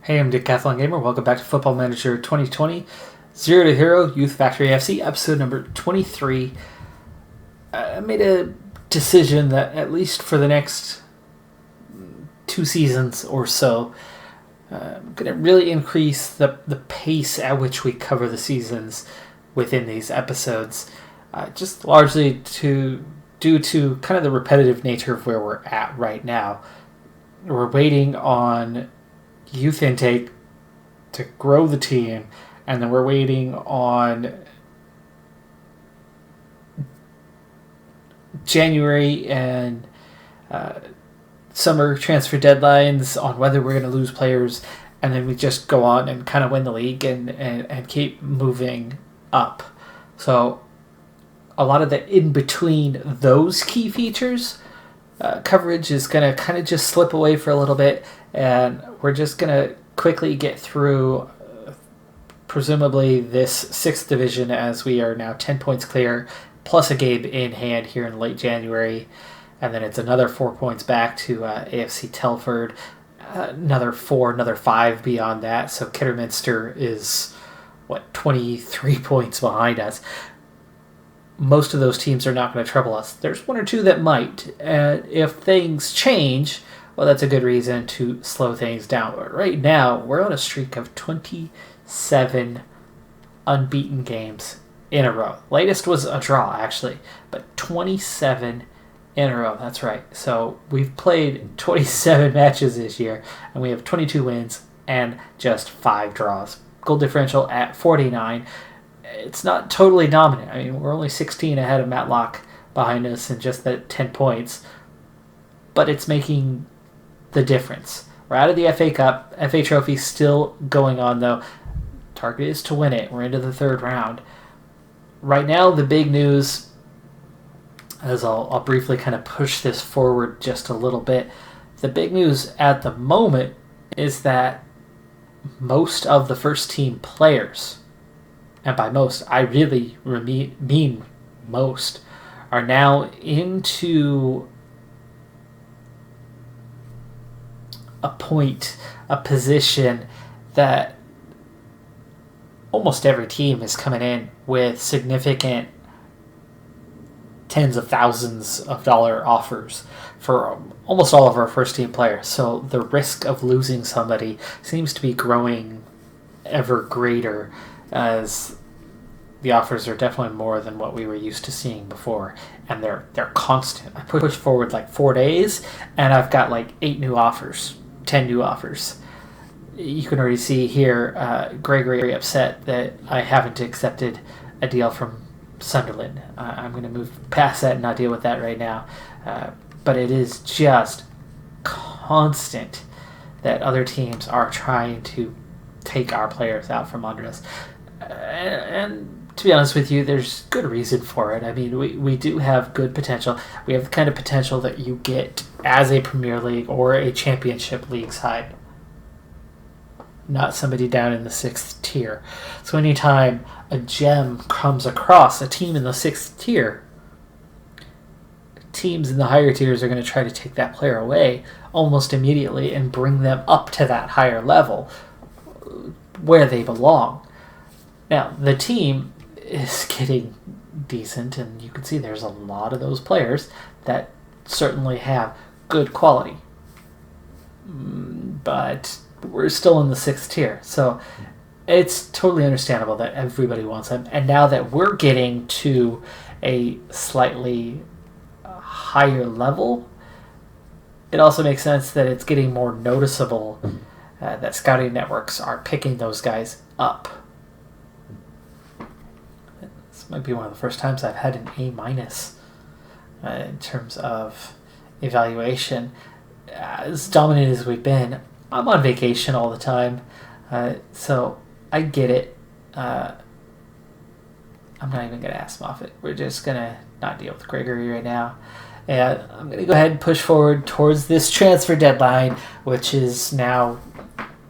Hey, I'm Decathlon Gamer. Welcome back to Football Manager 2020, Zero to Hero Youth Factory FC, episode number 23. I made a decision that at least for the next 2 seasons or so, I'm going to really increase the pace at which we cover the seasons within these episodes, just largely due to kind of the repetitive nature of where we're at right now. We're waiting on youth intake to grow the team, and then we're waiting on January and summer transfer deadlines on whether we're going to lose players, and then we just go on and kind of win the league and keep moving up. So a lot of the in between those key features coverage is going to kind of just slip away for a little bit, and we're just going to quickly get through presumably this 6th division, as we are now 10 points clear plus a game in hand here in late January, and then it's another 4 points back to AFC Telford, another 5 beyond that, so Kidderminster is 23 points behind us. Most of those teams are not going to trouble us. There's one or two that might. If things change, well, that's a good reason to slow things down. But right now, we're on a streak of 27 unbeaten games in a row. Latest was a draw, actually, but 27 in a row. That's right. So we've played 27 matches this year, and we have 22 wins and just 5 draws. Goal differential at 49. It's not totally dominant. I mean, we're only 16 ahead of Matlock behind us and just that 10 points. But it's making the difference. We're out of the FA Cup. FA Trophy still going on, though. Target is to win it. We're into the 3rd round. Right now, the big news, as I'll briefly kind of push this forward just a little bit, the big news at the moment is that most of the first team players, and by most, I really mean most, are now into a position that almost every team is coming in with significant tens of thousands of dollar offers for almost all of our first team players. So the risk of losing somebody seems to be growing ever greater, as the offers are definitely more than what we were used to seeing before, and they're constant. I push forward 4 days, and I've got 8 new offers, 10 new offers. You can already see here Gregory upset that I haven't accepted a deal from Sunderland. I'm going to move past that and not deal with that right now, but it is just constant that other teams are trying to take our players out from under us. And to be honest with you, there's good reason for it. I mean, we do have good potential. We have the kind of potential that you get as a Premier League or a Championship League side, not somebody down in the 6th tier. So anytime a gem comes across a team in the 6th tier, teams in the higher tiers are going to try to take that player away almost immediately and bring them up to that higher level where they belong. Now, the team is getting decent, and you can see there's a lot of those players that certainly have good quality. But we're still in the 6th tier, so it's totally understandable that everybody wants them. And now that we're getting to a slightly higher level, it also makes sense that it's getting more noticeable that scouting networks are picking those guys up. This might be one of the first times I've had an A- in terms of evaluation. As dominant as we've been, I'm on vacation all the time, so I get it. I'm not even going to ask Moffat. We're just going to not deal with Gregory right now. And I'm going to go ahead and push forward towards this transfer deadline, which is now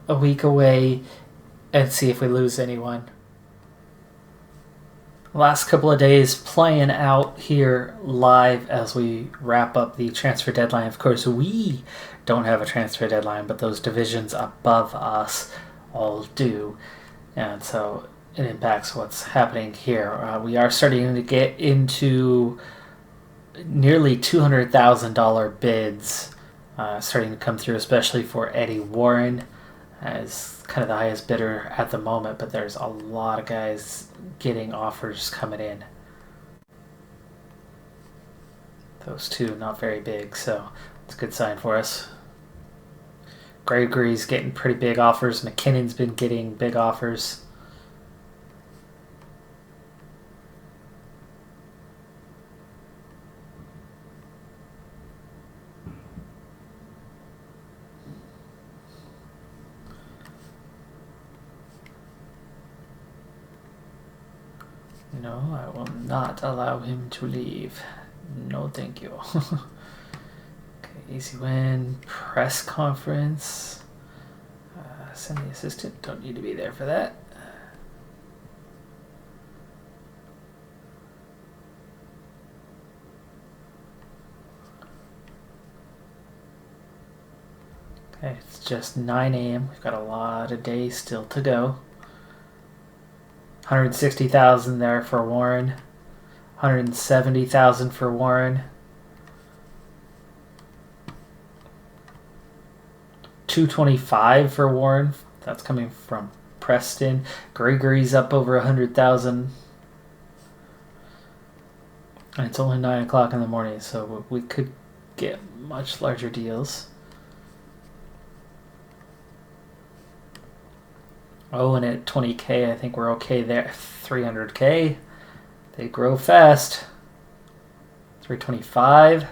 a week away, and see if we lose anyone. Last couple of days playing out here live as we wrap up the transfer deadline. Of course, we don't have a transfer deadline, but those divisions above us all do. And so it impacts what's happening here. We are starting to get into nearly $200,000 bids starting to come through, especially for Eddie Warren as kind of the highest bidder at the moment, but there's a lot of guys getting offers coming in. Those two not very big, so it's a good sign for us. Gregory's getting pretty big offers. McKinnon's been getting big offers. No, I will not allow him to leave. No, thank you. Okay, easy win. Press conference. Send the assistant. Don't need to be there for that. Okay, it's just 9 a.m. We've got a lot of days still to go. 160,000 there for Warren. 170,000 for Warren. 225 for Warren. That's coming from Preston. Gregory's up over 100,000. And it's only 9 o'clock in the morning, so we could get much larger deals. Oh, and at 20K, I think we're okay there. 300K. They grow fast. 325.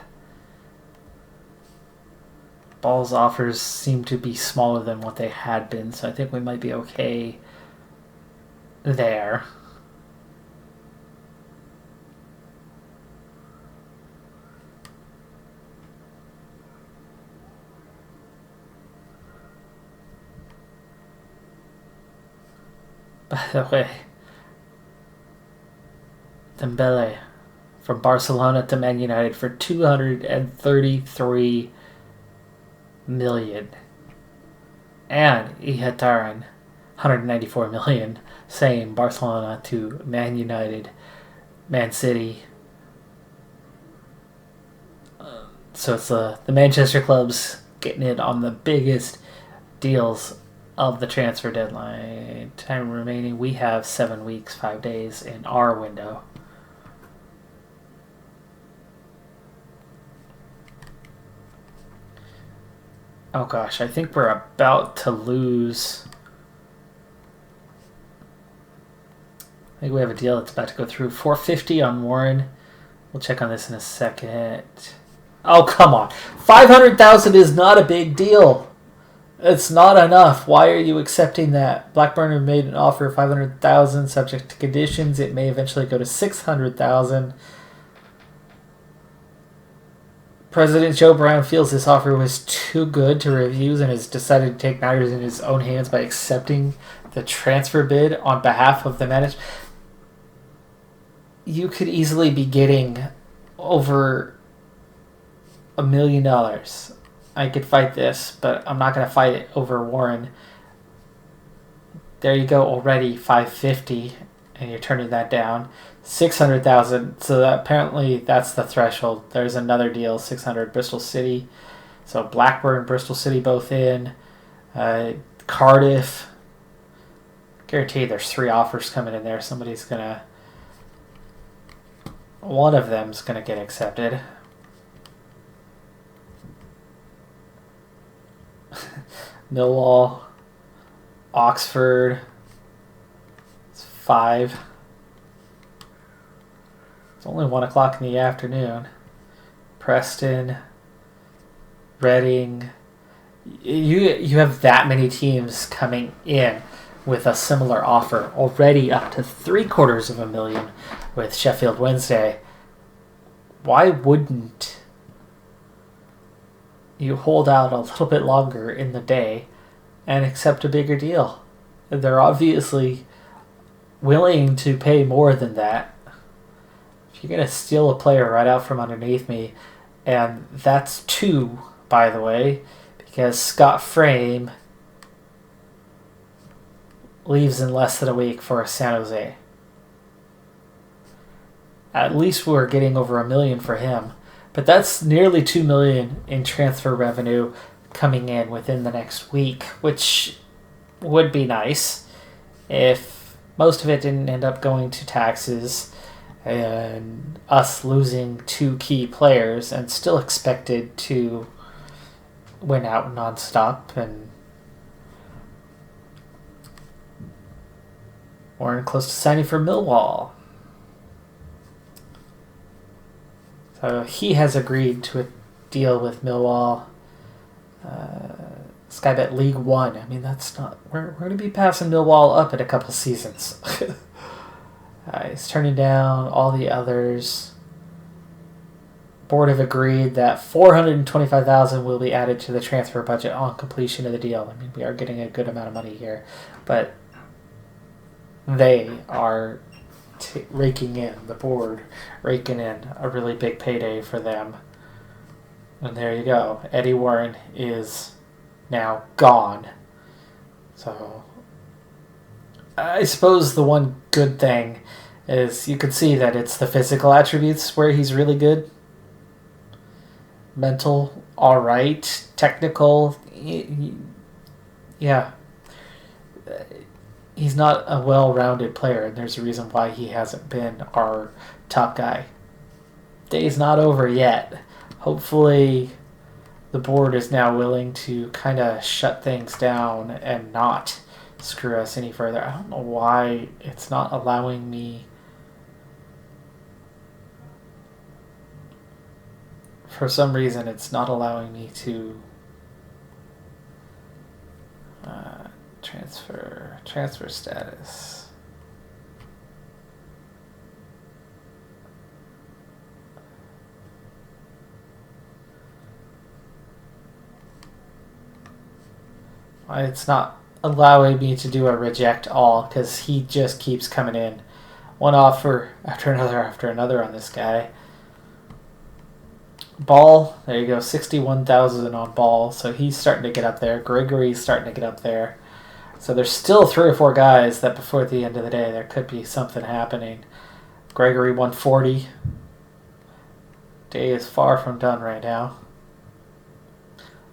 Ball's offers seem to be smaller than what they had been, so I think we might be okay there. By the way, Dembele from Barcelona to Man United for 233 million. And Ihataren, 194 million. Same, Barcelona to Man United, Man City. So it's the Manchester clubs getting in on the biggest deals of the transfer deadline. Time remaining, we have 7 weeks, 5 days in our window. Oh gosh, I think we're about to lose. I think we have a deal that's about to go through. 450 on Warren. We'll check on this in a second. Oh, come on. 500,000 is not a big deal. It's not enough. Why are you accepting that? Blackburn made an offer of 500,000 subject to conditions. It may eventually go to 600,000. President Joe Brown feels this offer was too good to refuse and has decided to take matters in his own hands by accepting the transfer bid on behalf of the management. You could easily be getting over $1 million. I could fight this, but I'm not going to fight it over Warren. There you go, already 550, and you're turning that down. 600,000. So that, apparently that's the threshold. There's another deal, 600 Bristol City. So Blackburn, Bristol City both in. Cardiff. Guarantee there's 3 offers coming in there. Somebody's gonna. One of them's gonna get accepted. Millwall, Oxford, it's 5. It's only 1 o'clock in the afternoon. Preston, Reading. You have that many teams coming in with a similar offer, already up to $750,000 with Sheffield Wednesday. Why wouldn't you hold out a little bit longer in the day and accept a bigger deal? They're obviously willing to pay more than that. If you're going to steal a player right out from underneath me, and that's 2, by the way, because Scott Frame leaves in less than a week for San Jose. At least we're getting over $1 million for him. But that's nearly $2 million in transfer revenue coming in within the next week, which would be nice if most of it didn't end up going to taxes and us losing 2 key players and still expected to win out nonstop. And we're close to signing for Millwall. So he has agreed to a deal with Millwall. Skybet League One. I mean, that's not... We're going to be passing Millwall up in a couple seasons. He's turning down all the others. Board have agreed that $425,000 will be added to the transfer budget on completion of the deal. I mean, we are getting a good amount of money here, but they are raking in, the board raking in a really big payday for them. And there you go. Eddie Warren is now gone. So I suppose the one good thing is you can see that it's the physical attributes where he's really good. Mental, all right. Technical, yeah. He's not a well-rounded player, and there's a reason why he hasn't been our top guy. Day's not over yet. Hopefully the board is now willing to kind of shut things down and not screw us any further. I don't know why it's not allowing me... For some reason, it's not allowing me to... Transfer status. It's not allowing me to do a reject all because he just keeps coming in. One offer after another on this guy. Ball, there you go, 61,000 on Ball, so he's starting to get up there. Gregory's starting to get up there. So there's still 3 or 4 guys that before the end of the day there could be something happening. Gregory 140. Day is far from done right now.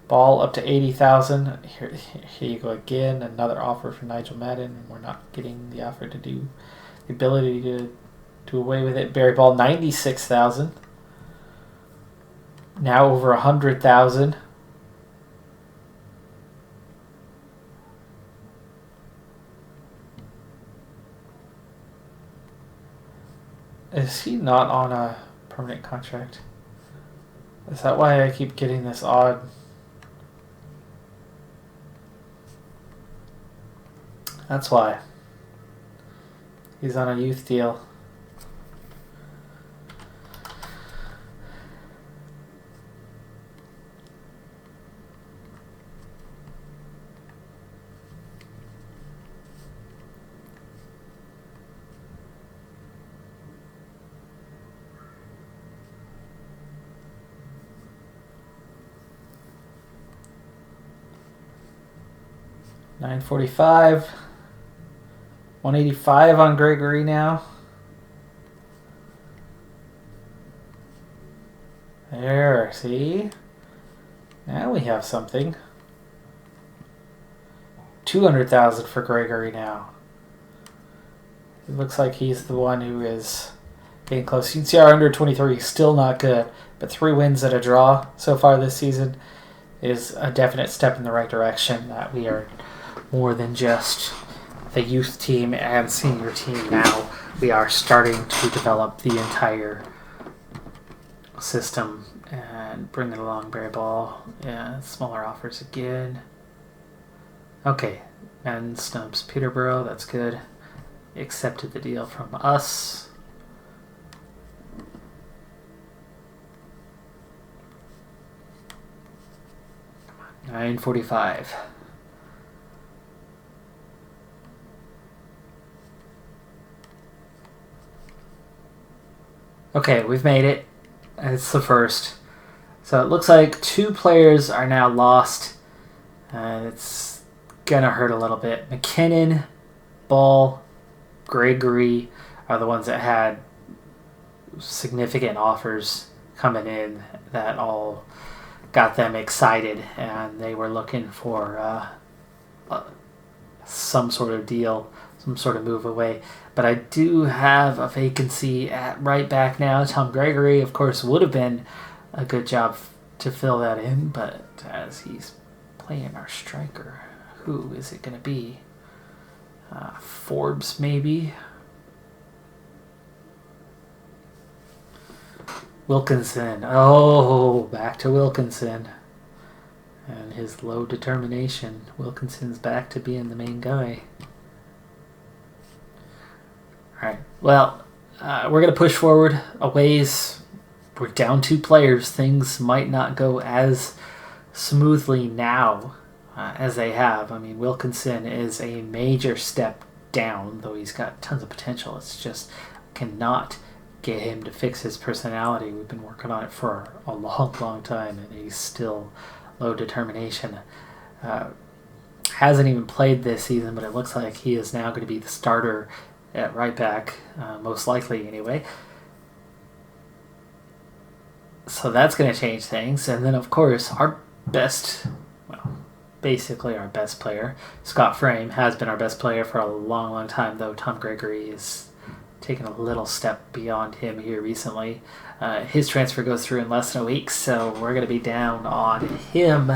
Ball up to 80,000. Here you go again. Another offer for Nigel Madden. We're not getting the offer to do the ability to do away with it. Barry Ball 96,000. Now over 100,000. Is he not on a permanent contract? Is that why I keep getting this odd? That's why. He's on a youth deal. $945. 185 on Gregory now. There, see? Now we have something. 200,000 for Gregory now. It looks like he's the one who is getting close. UCR under 23 still not good, but 3 wins and a draw so far this season is a definite step in the right direction. That we are more than just the youth team and senior team now. We are starting to develop the entire system and bring it along. Barry Ball, yeah, smaller offers again. Okay, and snubs Peterborough, that's good. Accepted the deal from us. $945. Okay, we've made it. It's the first. So it looks like 2 players are now lost. It's going to hurt a little bit. McKinnon, Ball, Gregory are the ones that had significant offers coming in that all got them excited, and they were looking for some sort of deal, some sort of move away. But I do have a vacancy at right back now. Tom Gregory, of course, would have been a good job to fill that in, but as he's playing our striker, who is it going to be? Forbes, maybe? Wilkinson. Oh, back to Wilkinson. And his low determination. Wilkinson's back to being the main guy. Alright, well, we're going to push forward a ways. We're down 2 players. Things might not go as smoothly now as they have. I mean, Wilkinson is a major step down, though he's got tons of potential. It's just cannot get him to fix his personality. We've been working on it for a long time, and he's still low determination. Hasn't even played this season, but it looks like he is now going to be the starter at right back, most likely anyway. So that's going to change things. And then, of course, basically our best player, Scott Frame, has been our best player for a long time, though Tom Gregory is taking a little step beyond him here recently. His transfer goes through in less than a week, so we're going to be down on him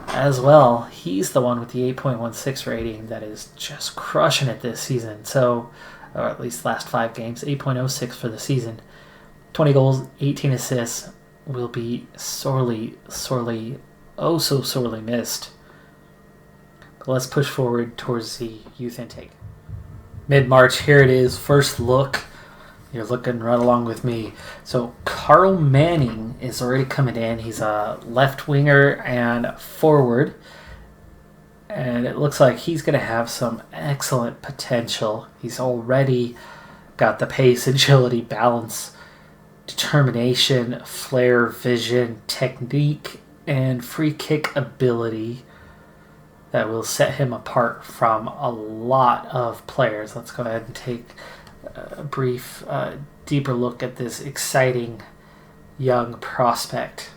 as well. He's the one with the 8.16 rating that is just crushing it this season. So, or at least last 5 games, 8.06 for the season. 20 goals, 18 assists, will be sorely missed. But let's push forward towards the youth intake. Mid-March, here it is, first look. You're looking right along with me. So Carl Manning is already coming in. He's a left winger and forward. And it looks like he's going to have some excellent potential. He's already got the pace, agility, balance, determination, flair, vision, technique, and free kick ability that will set him apart from a lot of players. Let's go ahead and take a brief, deeper look at this exciting young prospect.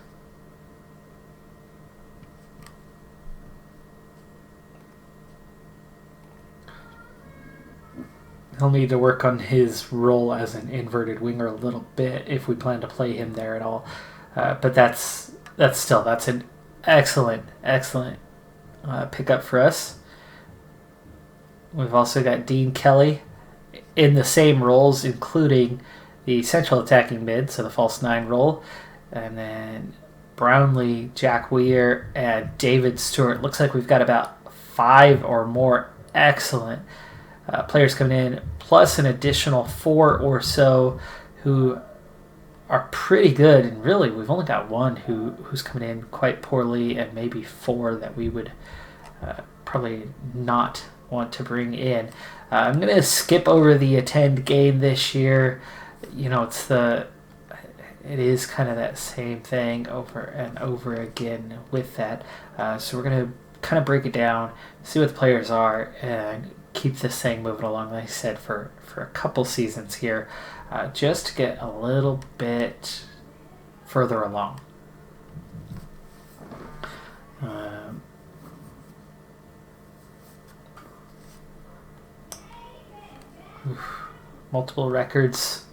He'll need to work on his role as an inverted winger a little bit if we plan to play him there at all. But that's an excellent pickup for us. We've also got Dean Kelly in the same roles, including the central attacking mid, so the false 9 role, and then Brownlee, Jack Weir, and David Stewart. Looks like we've got about 5 or more excellent players coming in, plus an additional 4 or so who are pretty good. And really, we've only got 1 who's coming in quite poorly, and maybe 4 that we would probably not want to bring in. I'm going to skip over the attend game this year. You know, it is kind of that same thing over and over again with that. So we're going to kind of break it down, see what the players are, and keep this thing moving along, like I said, for a couple seasons here, just to get a little bit further along. Multiple records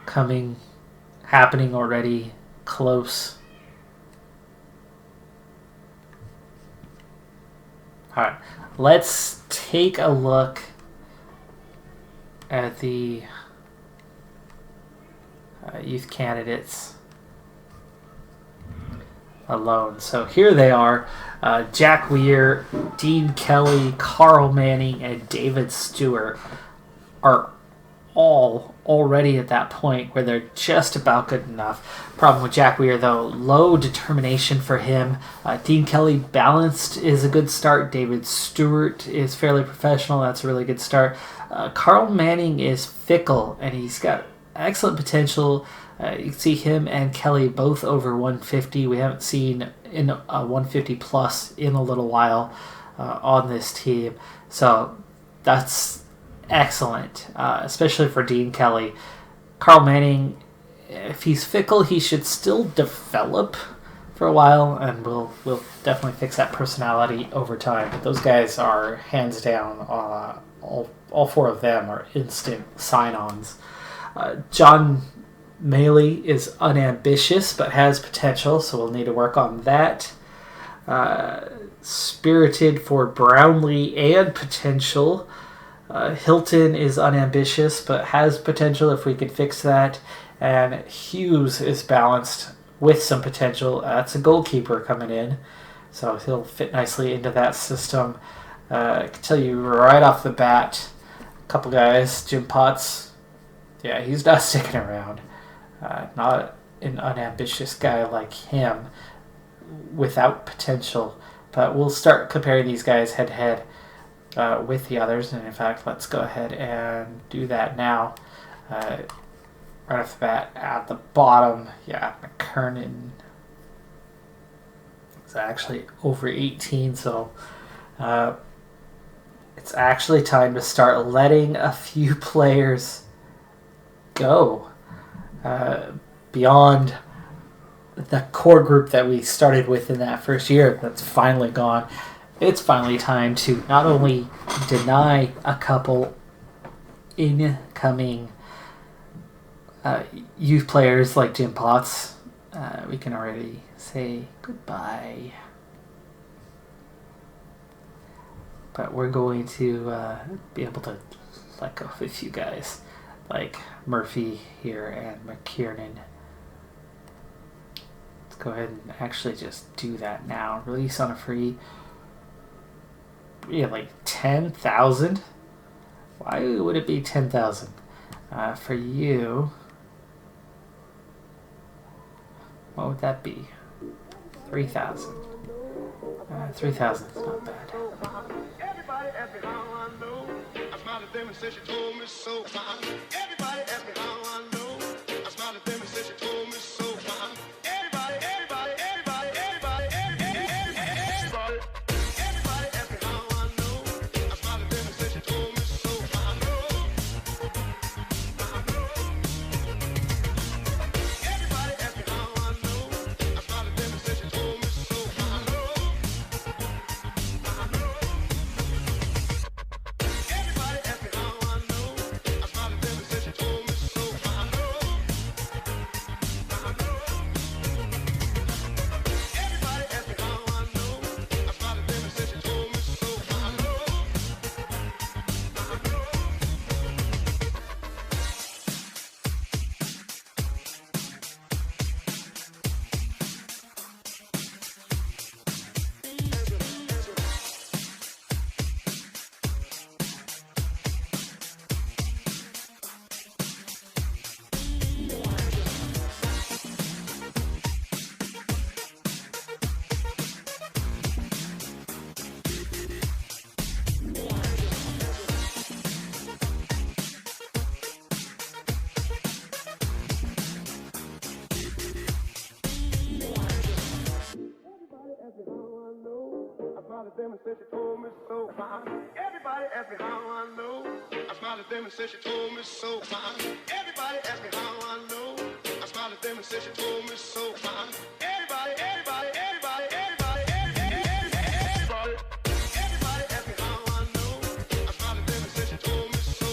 happening already, close. All right, let's take a look at the youth candidates alone. So here they are. Jack Weir, Dean Kelly, Carl Manning, and David Stewart are all already at that point where they're just about good enough. Problem with Jack Weir, though, low determination for him. Dean Kelly, balanced, is a good start. David Stewart is fairly professional. That's a really good start. Carl Manning is fickle, and he's got excellent potential. You can see him and Kelly both over 150. We haven't seen in a 150 plus in a little while on this team. So that's excellent, especially for Dean Kelly. Carl Manning, if he's fickle, he should still develop for a while, and we'll definitely fix that personality over time. But those guys are hands down, all four of them are instant sign-ons. John Maley is unambitious but has potential, so we'll need to work on that. Spirited for Brownlee and potential. Hilton is unambitious but has potential if we could fix that. And Hughes is balanced with some potential. That's a goalkeeper coming in, so he'll fit nicely into that system. I can tell you right off the bat, a couple guys, Jim Potts, yeah, he's not sticking around. Not an unambitious guy like him without potential. But we'll start comparing these guys head-to-head with the others. And in fact, let's go ahead and do that now. Right off the bat, at the bottom, yeah, McKernan is actually over 18, so it's actually time to start letting a few players go beyond the core group that we started with in that first year. That's finally gone. It's finally time to not only deny a couple incoming youth players like Jim Potts, we can already say goodbye. But we're going to be able to let go of a few guys like Murphy here and McKiernan. Let's go ahead and actually just do that now. Release on a free. Yeah, like 10,000. Why would it be 10,000? For you, what would that be? 3,000. 3,000 is not bad. Everybody ask me how I know. I smiled at them and said she told me so. Everybody ask me how I know. I smiled at them and said she told me so. Everybody ask me how I know. I smiled at them and said she told me so. Everybody ask me how I know. I smiled at them and said she told me so. Them and said she told me so. Everybody ask me how I know. I smiled at them and said she told me so. Everybody ask me how I know. I smiled at them and said she told me so. Everybody ask me how I know. I smiled at them and said she told me so. Everybody ask me how I know. I smiled at them and said she told me so.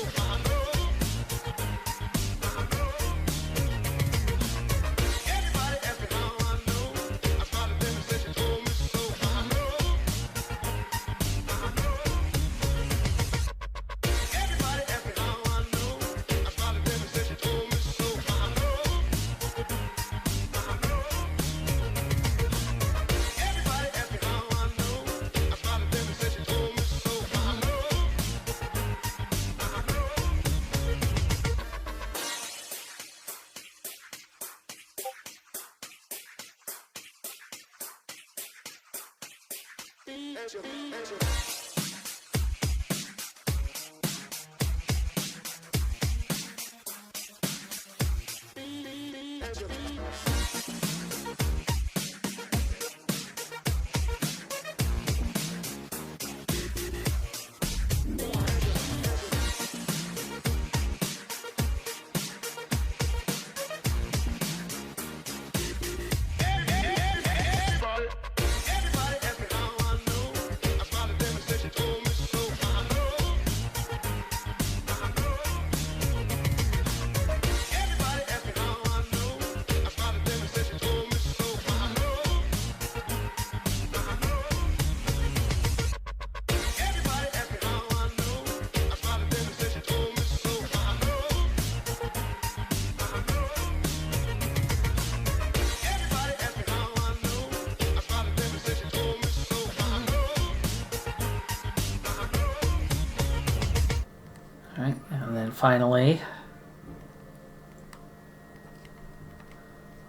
then finally,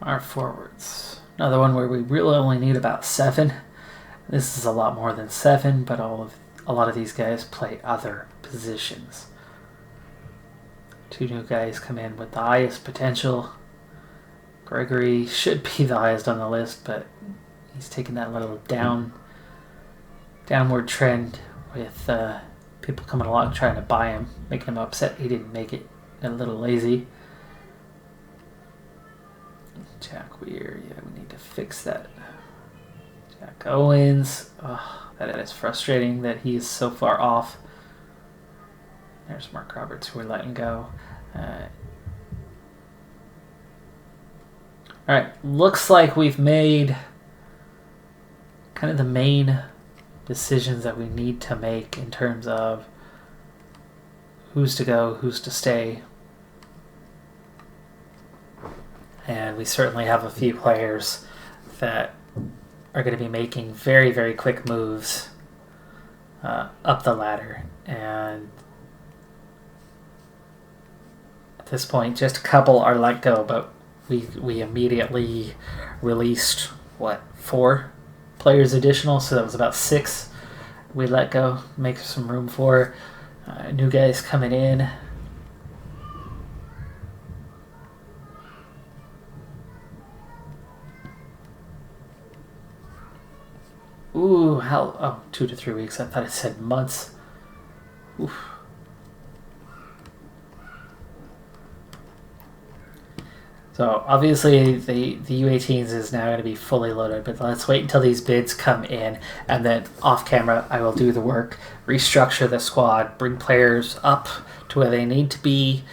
our forwards. Another one where we really only need about 7. This is a lot more than 7, but a lot of these guys play other positions. 2 new guys come in with the highest potential. Gregory should be the highest on the list, but he's taking that little downward trend with people coming along trying to buy him, making him upset he didn't make it, a little lazy. Jack Weir, yeah, we need to fix that. Jack Owens, that is frustrating that he is so far off. There's Mark Roberts, who we're letting go. Alright, looks like we've made kind of the main decisions that we need to make in terms of who's to go, who's to stay. And we certainly have a few players that are going to be making very, very quick moves up the ladder. And at this point, just a couple are let go, but we immediately released, 4 players additional, so that was about 6 we let go, make some room for new guys coming in. Ooh, 2 to 3 weeks. I thought it said months. Oof. So obviously the U18s is now going to be fully loaded, but let's wait until these bids come in, and then off camera I will do the work, restructure the squad, bring players up to where they need to be,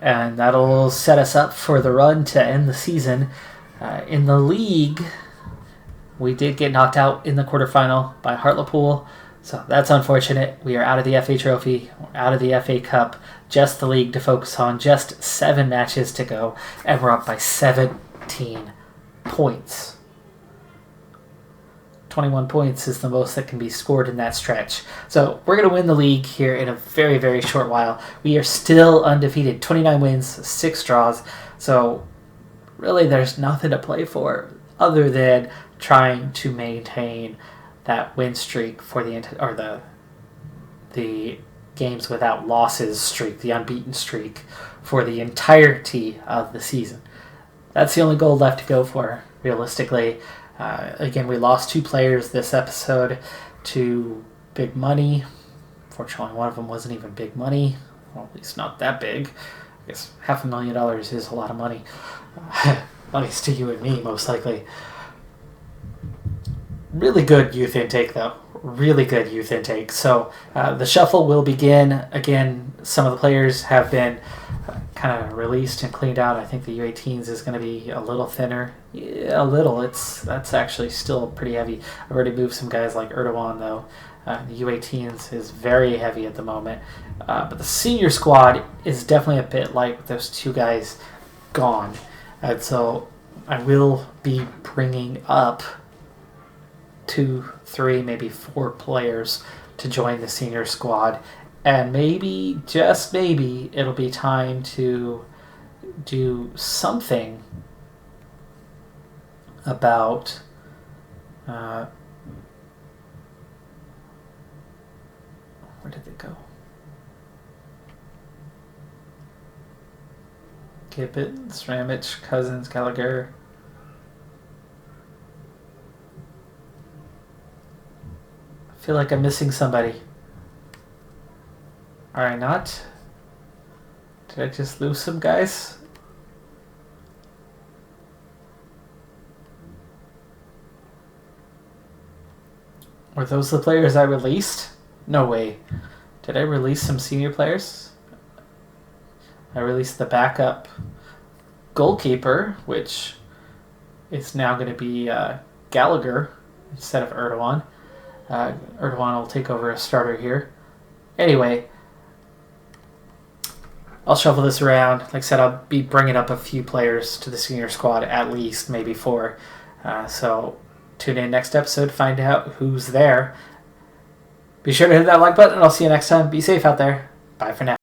and that'll set us up for the run to end the season. In the league, we did get knocked out in the quarterfinal by Hartlepool, so that's unfortunate. We are out of the FA Trophy, we're out of the FA Cup, just the league to focus on, just 7 matches to go, and we're up by 17 points. 21 points is the most that can be scored in that stretch. So we're going to win the league here in a very, very short while. We are still undefeated, 29 wins, 6 draws, so really there's nothing to play for other than trying to maintain that win streak for the games without losses streak, the unbeaten streak for the entirety of the season. That's the only goal left to go for, realistically. Again, we lost 2 players this episode to big money. Fortunately, one of them wasn't even big money. Well, at least not that big. I guess $500,000 is a lot of money. Money's to you and me, most likely. Really good youth intake, though. Really good youth intake. So the shuffle will begin. Again, some of the players have been kind of released and cleaned out. I think the U18s is going to be a little thinner. Yeah, a little. That's actually still pretty heavy. I've already moved some guys like Erdogan, though. The U18s is very heavy at the moment. But the senior squad is definitely a bit like those 2 guys gone. And so I will be bringing up 2, 3, maybe 4 players to join the senior squad, and maybe, just maybe, it'll be time to do something about where did they go? Gibbet, Sramich, Cousins, Gallagher. I feel like I'm missing somebody. Are I not? Did I just lose some guys? Were those the players I released? No way. Did I release some senior players? I released the backup goalkeeper, which is now going to be Gallagher instead of Erdogan. Erdogan will take over as starter here. Anyway, I'll shuffle this around. Like I said, I'll be bringing up a few players to the senior squad, at least, maybe 4. So tune in next episode to find out who's there. Be sure to hit that like button, and I'll see you next time. Be safe out there. Bye for now.